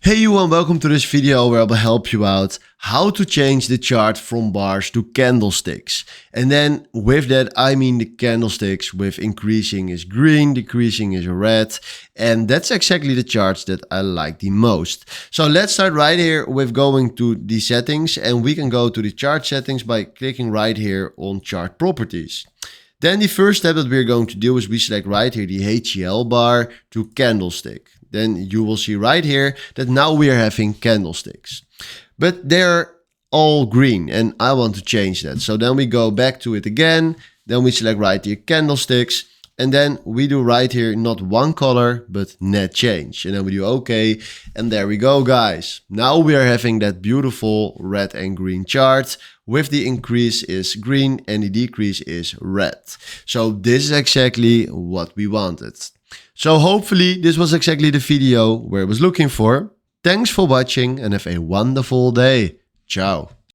Hey you and welcome to this video where I will help you out how to change the chart from bars to candlesticks. And then with that I mean the candlesticks with increasing is green, decreasing is red, and that's exactly the charts that I like the most. So let's start right here with going to the settings, and we can go to the chart settings by clicking right here on chart properties. Then the first step that we're going to do is we select right here the HCL bar to candlestick. Then you will see right here that now we are having candlesticks. But they're all green and I want to change that. So then we go back to it again. Then we select right here candlesticks. And then we do right here not one color but net change. And then we do OK. And there we go, guys. Now we are having that beautiful red and green chart with the increase is green and the decrease is red. So this is exactly what we wanted. So hopefully this was exactly the video where I was looking for. Thanks for watching and have a wonderful day. Ciao.